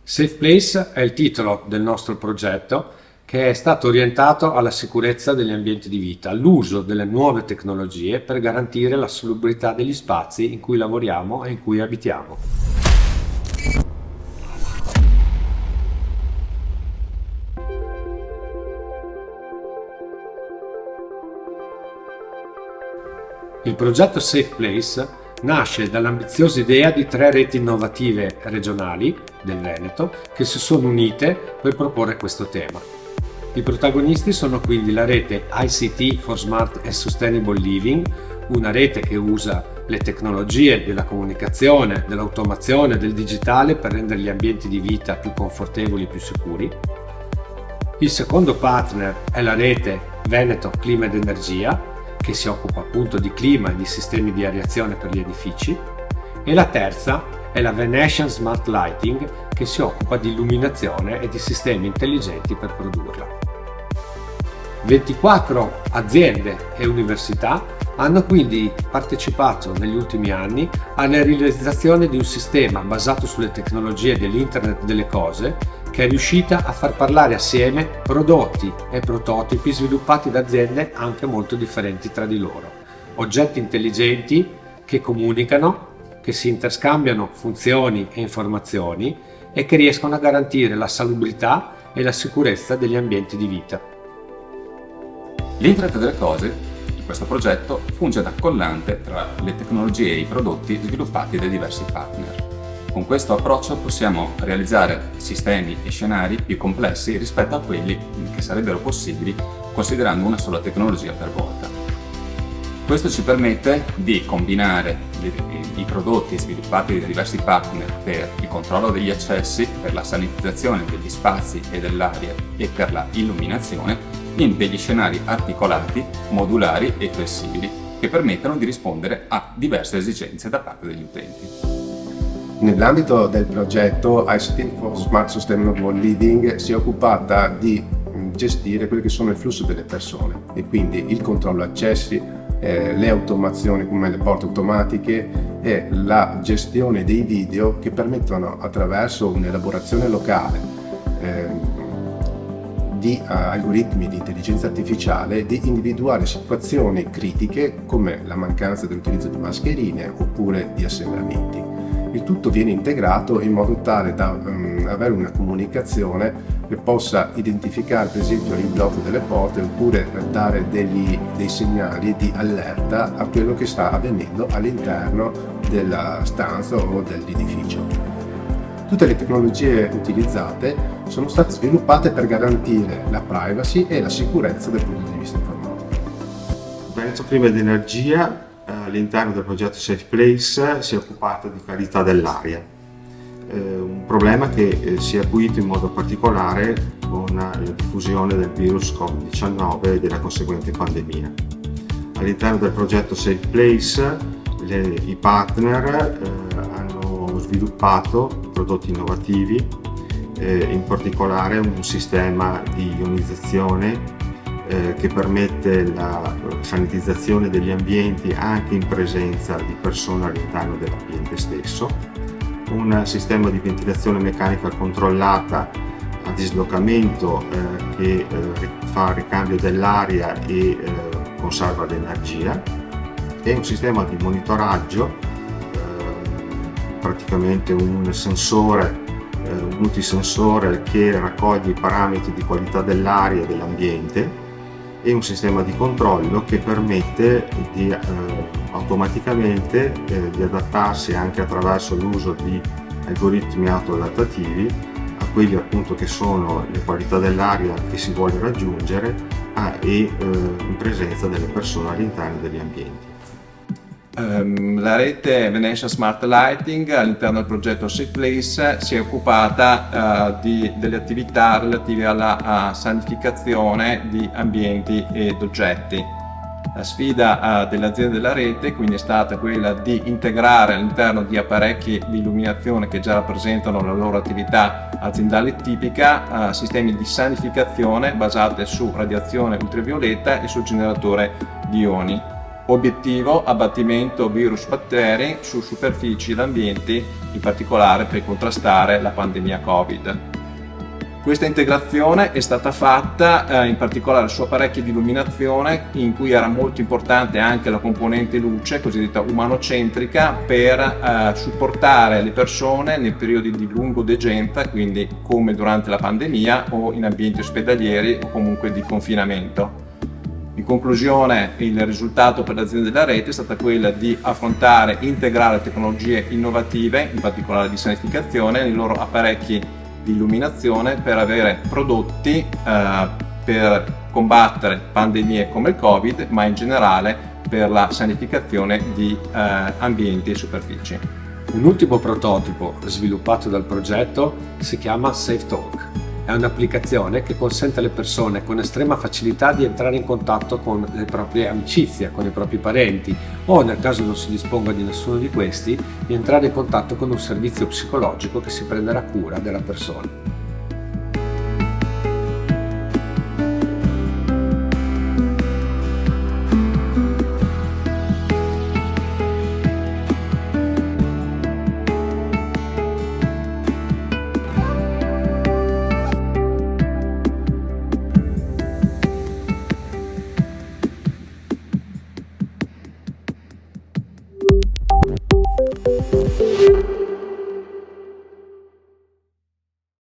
Safe Place è il titolo del nostro progetto, che è stato orientato alla sicurezza degli ambienti di vita, all'uso delle nuove tecnologie per garantire la salubrità degli spazi in cui lavoriamo e in cui abitiamo. Il progetto Safe Place nasce dall'ambiziosa idea di 3 reti innovative regionali del Veneto che si sono unite per proporre questo tema. I protagonisti sono quindi la rete ICT for Smart and Sustainable Living, una rete che usa le tecnologie della comunicazione, dell'automazione, del digitale per rendere gli ambienti di vita più confortevoli e più sicuri. Il secondo partner è la rete Veneto Clima ed Energia, che si occupa appunto di clima e di sistemi di areazione per gli edifici, e la terza è la Venetian Smart Lighting, che si occupa di illuminazione e di sistemi intelligenti per produrla. 24 aziende e università hanno quindi partecipato negli ultimi anni alla realizzazione di un sistema basato sulle tecnologie dell'Internet delle cose, che è riuscita a far parlare assieme prodotti e prototipi sviluppati da aziende anche molto differenti tra di loro. Oggetti intelligenti che comunicano, che si interscambiano funzioni e informazioni e che riescono a garantire la salubrità e la sicurezza degli ambienti di vita. L'Internet delle cose in questo progetto funge da collante tra le tecnologie e i prodotti sviluppati dai diversi partner. Con questo approccio possiamo realizzare sistemi e scenari più complessi rispetto a quelli che sarebbero possibili considerando una sola tecnologia per volta. Questo ci permette di combinare i prodotti sviluppati dai diversi partner per il controllo degli accessi, per la sanitizzazione degli spazi e dell'aria e per la illuminazione in degli scenari articolati, modulari e flessibili che permettono di rispondere a diverse esigenze da parte degli utenti. Nell'ambito del progetto ICT for Smart Sustainable Living si è occupata di gestire quello che sono il flusso delle persone e quindi il controllo accessi, le automazioni come le porte automatiche e la gestione dei video che permettono attraverso un'elaborazione locale di algoritmi di intelligenza artificiale di individuare situazioni critiche come la mancanza dell'utilizzo di mascherine oppure di assembramenti. Il tutto viene integrato in modo tale da avere una comunicazione che possa identificare per esempio il blocco delle porte oppure dare dei segnali di allerta a quello che sta avvenendo all'interno della stanza o dell'edificio. Tutte le tecnologie utilizzate sono state sviluppate per garantire la privacy e la sicurezza dal punto di vista informatico. Veneto Clima ed Energia all'interno del progetto Safe Place si è occupato di qualità dell'aria, un problema che si è acuito in modo particolare con la diffusione del virus Covid-19 e della conseguente pandemia. All'interno del progetto Safe Place i partner hanno sviluppato prodotti innovativi, in particolare un sistema di ionizzazione che permette la sanitizzazione degli ambienti anche in presenza di persone all'interno dell'ambiente stesso, un sistema di ventilazione meccanica controllata a dislocamento che fa ricambio dell'aria e conserva l'energia, e un sistema di monitoraggio, praticamente un sensore, un multisensore che raccoglie i parametri di qualità dell'aria e dell'ambiente, e un sistema di controllo che permette di automaticamente di adattarsi anche attraverso l'uso di algoritmi autoadattativi a quelli appunto che sono le qualità dell'aria che si vuole raggiungere e in presenza delle persone all'interno degli ambienti. La rete Venetian Smart Lighting all'interno del progetto Safe Place si è occupata delle attività relative alla sanificazione di ambienti ed oggetti. La sfida delle aziende della rete quindi è stata quella di integrare all'interno di apparecchi di illuminazione che già rappresentano la loro attività aziendale tipica sistemi di sanificazione basati su radiazione ultravioletta e sul generatore di ioni. Obiettivo: abbattimento virus batteri su superfici ed ambienti, in particolare per contrastare la pandemia Covid. Questa integrazione è stata fatta in particolare su apparecchi di illuminazione, in cui era molto importante anche la componente luce, cosiddetta umanocentrica, per supportare le persone nei periodi di lungodegenza, quindi come durante la pandemia o in ambienti ospedalieri o comunque di confinamento. In conclusione, il risultato per l'azienda della rete è stata quella di affrontare e integrare tecnologie innovative, in particolare di sanificazione, nei loro apparecchi di illuminazione per avere prodotti per combattere pandemie come il Covid, ma in generale per la sanificazione di ambienti e superfici. Un ultimo prototipo sviluppato dal progetto si chiama SafeTalk. È un'applicazione che consente alle persone con estrema facilità di entrare in contatto con le proprie amicizie, con i propri parenti o, nel caso non si disponga di nessuno di questi, di entrare in contatto con un servizio psicologico che si prenderà cura della persona.